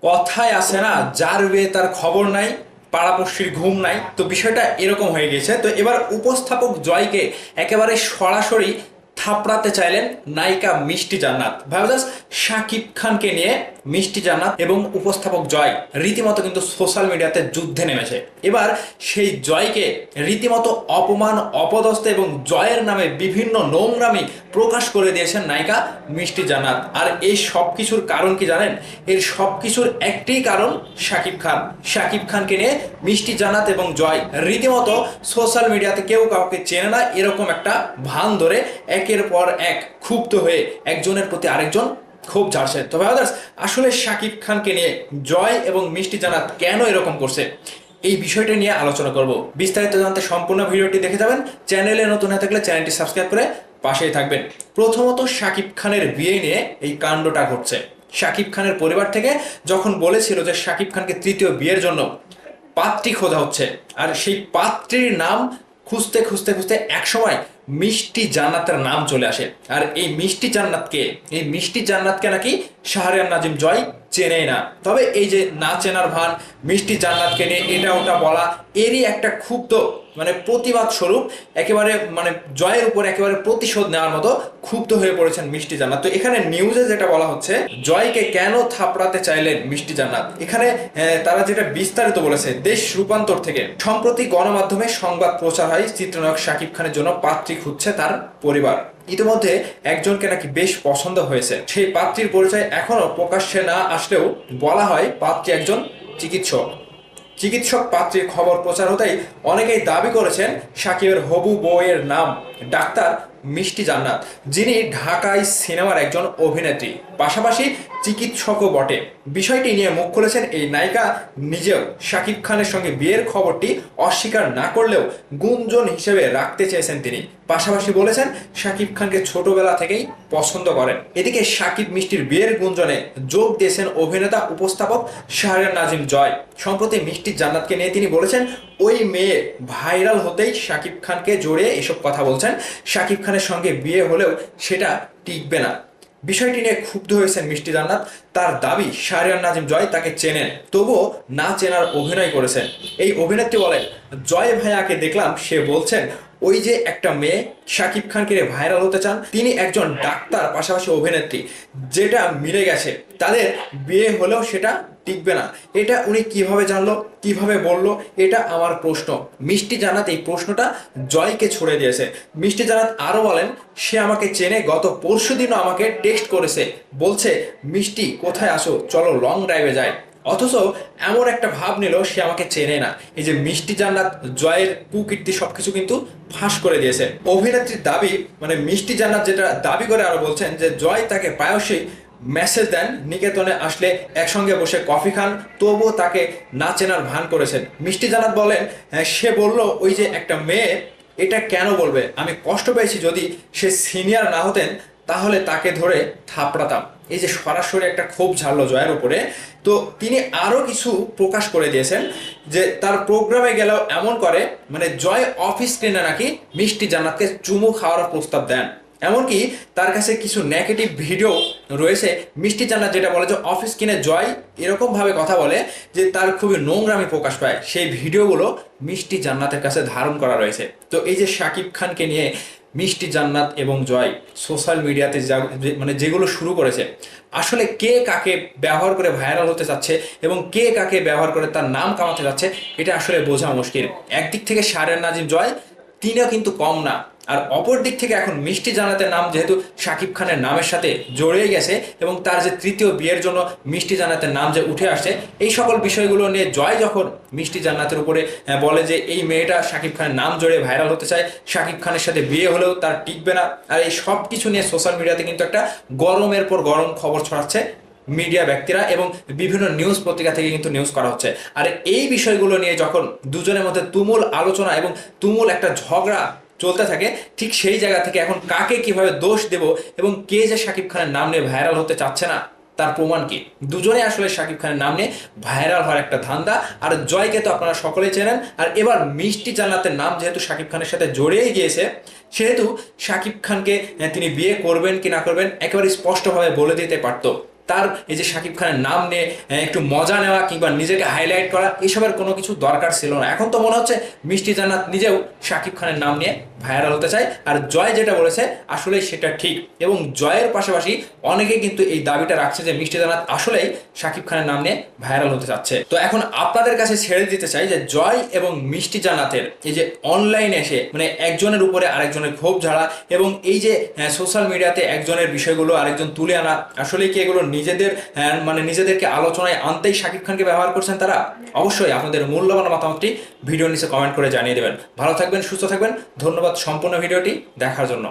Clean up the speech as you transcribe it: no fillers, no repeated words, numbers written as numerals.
কথায় আছে না, যার বিয়ে তার খবর নাই, পাড়াপড়শির ঘুম নাই। তো বিষয়টা এরকম হয়ে গেছে। তো এবার উপস্থাপক জয়কে একেবারে সরাসরি থাপড়াতে চাইলেন নায়িকা মিষ্টি জান্নাত। ভাবে জাস্ট শাকিব খানকে নিয়ে মিষ্টি জান্নাত এবং উপস্থাপক জয় রীতিমতো কিন্তু সোশ্যাল মিডিয়াতে যুদ্ধে নেমেছে। এবার সেই জয়কে রীতিমতো অপমান, অপদস্থ এবং জয়ের নামে বিভিন্ন নোংরামি প্রকাশ করে দিয়েছেন নায়িকা মিষ্টি জান্নাত। আর এই সব কিছুর কারণ কি জানেন? এর সব কিছুর একটাই কারণ, শাকিব খান। শাকিব খানকে নিয়ে মিষ্টি জান্নাত এবং জয় রীতিমতো সোশ্যাল মিডিয়াতে কেউ কাউকে চেনে না এরকম একটা ভান ধরে একের পর এক ক্ষুব্ধ হয়ে একজনের প্রতি আরেকজন খুব ঝাড়ছে। তবে আদার্স আসলে শাকিব খানকে নিয়ে জয় এবং মিষ্টি জান্নাত কেন এরকম করছে, এই বিষয়টা নিয়ে আলোচনা করব। বিস্তারিত জানতে সম্পূর্ণ ভিডিওটি দেখে যাবেন। চ্যানেলে নতুন হয়ে থাকলে চ্যানেলটি সাবস্ক্রাইব করে পাশেই থাকবেন। প্রথমত শাকিব খানের বিয়ে নিয়ে এই কাণ্ডটা ঘটছে। শাকিব খানের পরিবার থেকে যখন বলেছিল যে শাকিব খানকে তৃতীয় বিয়ের জন্য পাত্রী খোঁজা হচ্ছে, আর সেই পাত্রীর নাম খুঁজতে খুঁজতে খুঁজতে একসময় মিষ্টি জান্নাতের নাম চলে আসে। আর এই মিষ্টি জান্নাতকে নাকি শাহরিয়ার নাজিম জয় চেনেই না। তবে এই যে না চেনার ভান, মিষ্টি জান্নাতকে নিয়ে এটা ওটা বলা, এরই একটা ক্ষুব্ধ প্রতিবাদ স্বরূপ একেবারে জয়ের উপর একেবারে প্রতিশোধ নেওয়ার মতো ক্ষুব্ধ হয়ে পড়েছেন মিষ্টি জান্নাত। তো এখানে নিউজে যেটা বলা হচ্ছে, জয়কে কেন থাপড়াতে চাইলেন মিষ্টি জান্নাত, এখানে তারা যেটা বিস্তারিত বলেছে দেশ রূপান্তর থেকে। সম্প্রতি গণমাধ্যমে সংবাদ প্রচার হয় চিত্রনায়ক শাকিব খানের জন্য পাত্রী খুঁজছে তার পরিবার। ইতিমধ্যে একজনকে নাকি বেশ পছন্দ হয়েছে। সেই পাত্রীর পরিচয় এখনো প্রকাশ্যে না আসলেও বলা হয় পাত্রী একজন চিকিৎসক। পাত্রীর খবর প্রচার হতেই অনেকেই দাবি করেছেন শাকিবের হবু বউয়ের নাম ডাক্তার মিষ্টি জান্নাত, যিনি ঢাকায় সিনেমার একজন অভিনেত্রী, পাশাপাশি চিকিৎসকও বটে। বিষয়টি নিয়ে মুখ খুলেছেন এই নায়িকা নিজেও। শাকিব খানের সঙ্গে বিয়ের খবরটি অস্বীকার না করলেও গুঞ্জন হিসেবে রাখতে চেয়েছেন তিনি। পাশাপাশি বলেছেন শাকিব খানকে ছোটবেলা থেকেই পছন্দ করেন। এদিকে শাকিব মিষ্টির বিয়ের গুঞ্জনে যোগ দিয়েছেন অভিনেতা উপস্থাপক শাহরিয়ার নাজিম জয়। সম্প্রতি মিষ্টি জান্নাতকে নিয়ে তিনি বলেছেন ওই মেয়ে ভাইরাল হতেই শাকিব খানকে জড়িয়ে এসব কথা বলছেন। শাকিব খানের সঙ্গে বিয়ে হলেও সেটা টিকবে না। বিষয়টি নিয়ে ক্ষুব্ধ হয়েছেন মিষ্টি জান্নাত। তার দাবি শাহরিয়ার নাজিম জয় তাকে চেনেন, তবুও না চেনার অভিনয় করেছেন। এই অভিনেত্রী বলেন, জয় ভাইয়াকে দেখলাম, সে বলছেন ওই যে একটা মেয়ে শাকিব খানকে ভাইরাল হতে চান, তিনি একজন ডাক্তার পাশাপাশি অভিনেত্রী, যেটা মিলে গেছে। তাদের বিয়ে হলেও সেটা টিকবে না। এটা উনি কিভাবে জানলো, কিভাবে বললো, এটা আমার প্রশ্ন। মিষ্টি জান্নাত এই প্রশ্নটা জয়কে ছুড়ে দিয়েছে। মিষ্টি জান্নাত আরো বলেন, সে আমাকে চেনে, গত পরশুদিনও আমাকে টেক্সট করেছে, বলছে মিষ্টি কোথায় আসো, চলো লং ড্রাইভে যাই। অথচ এমন একটা ভাব নিল সে আমাকে চেনে না। এই যে মিষ্টি জান্নাত জয়ের কুকীর্তি সবকিছু কিন্তু ফাঁস করে দিয়েছে। অভিনেত্রীর দাবি, মিষ্টি জান্নাত যেটা দাবি করে আরো বলছেন যে জয় তাকে প্রায়শই মেসেজ দেন, নিকেতনে আসলে একসঙ্গে বসে কফি খান, তবুও তাকে না চেনার ভান করেছেন। মিষ্টি জান্নাত বলেন, হ্যাঁ, সে বলল ওই যে একটা মেয়ে, এটা কেন বলবে, আমি কষ্ট পেয়েছি, যদি সে সিনিয়র না হতেন তাহলে তাকে ধরে থাপড়াতাম। এই যে সরাসরি একটা ক্ষোভ ঝাড়লো জয়ের উপরে। তো তিনি আরো কিছু প্রকাশ করে দিয়েছেন যে তার প্রোগ্রামে গেলেও এমন করে, জয় অফিস স্ক্রিনে নাকি মিষ্টি জান্নাতকে চুমু খাওয়ার প্রস্তাব দেন। এমনকি তার কাছে কিছু নেগেটিভ ভিডিও রয়েছে। মিষ্টি জান্নাত যেটা বলে যে অফিস কিনে জয় এরকম ভাবে কথা বলে যে তার খুবই নোংরামি প্রকাশ পায়, সেই ভিডিওগুলো মিষ্টি জান্নাতের কাছে ধারণ করা রয়েছে। তো এই যে শাকিব খানকে নিয়ে মিষ্টি জান্নাত এবং জয় সোশ্যাল মিডিয়াতে যেগুলো শুরু করেছে, আসলে কে কাকে ব্যবহার করে ভাইরাল হতে চাচ্ছে এবং কে কাকে ব্যবহার করে তার নাম কামাতে যাচ্ছে, এটা আসলে বোঝা মুশকিল। একদিক থেকে শাহরিয়ার নাজিম জয়, তিনিও কিন্তু কম না। আর অপর দিক থেকে এখন মিষ্টি জান্নাতের নাম যেহেতু শাকিব খানের নামের সাথে জড়িয়ে গেছে এবং তার যে তৃতীয় বিয়ের জন্য মিষ্টি জান্নাতের নাম যে উঠে আসছে, এই সকল বিষয়গুলো নিয়ে জয় যখন মিষ্টি জান্নাতের উপরে বলে যে এই মেয়েটা শাকিব খানের নাম জড়িয়ে ভাইরাল হতে চায়, শাকিব খানের সাথে বিয়ে হলেও তার টিকবে না, আর এই সব কিছু নিয়ে সোশ্যাল মিডিয়াতে কিন্তু একটা গরমের পর গরম খবর ছড়াচ্ছে মিডিয়া ব্যক্তিরা এবং বিভিন্ন নিউজ পত্রিকা থেকে কিন্তু নিউজ করা হচ্ছে। আর এই বিষয়গুলো নিয়ে যখন দুজনের মধ্যে তুমুল আলোচনা এবং তুমুল একটা ঝগড়া চলতে থাকে, ঠিক সেই জায়গা থেকে এখন কাকে কিভাবে দোষ দেব এবং কে যে শাকিব খানের নাম নিয়ে ভাইরাল হতে চাচ্ছে না তার প্রমাণ কি? দুজনে আসলে শাকিব খানের নাম নিয়ে ভাইরাল হওয়ার একটা ধান্দা। আর জয়কে তো আপনারা সকলেই চেনেন। আর এবার মিষ্টি জান্নাতের নাম যেহেতু শাকিব খানের সাথে জড়িয়ে গিয়েছে, সেহেতু শাকিব খানকে তিনি বিয়ে করবেন কি না করবেন একেবারে স্পষ্টভাবে বলে দিতে পারতো। তার এই যে শাকিব খানের নাম নিয়ে একটু মজা নেওয়া কিংবা নিজেকে হাইলাইট করা এসবের কোনো কিছু দরকার ছিল না। এখন তো মনে হচ্ছে মিষ্টি জান্নাত নিজেও শাকিব খানের নাম নিয়ে ভাইরাল হতে চায়। আর জয় যেটা বলেছে আসলেই সেটা ঠিক, এবং জয়ের পাশাপাশি অনেকে কিন্তু এই দাবিটা রাখছে যে মিষ্টি জান্নাত আসলেই শাকিব খানের নাম নিয়ে ভাইরাল হতে চাচ্ছে। তো এখন আপনাদের কাছে ছেড়ে দিতে চাই যে জয় এবং মিষ্টি জান্নাতের এই যে অনলাইনে এসে মানে একজনের উপরে আরেকজনের ক্ষোভ ঝাড়া এবং এই যে সোশ্যাল মিডিয়াতে একজনের বিষয়গুলো আরেকজন তুলে আনা, আসলে কি এগুলো নিজেদের মানে নিজেদেরকে আলোচনায় আনতেই শাকিব খানকে ব্যবহার করছেন তারা? অবশ্যই আপনাদের মূল্যবান মতামতটি ভিডিওর নিচে কমেন্ট করে জানিয়ে দেবেন। ভালো থাকবেন, সুস্থ থাকবেন। ধন্যবাদ সম্পূর্ণ ভিডিওটি দেখার জন্য।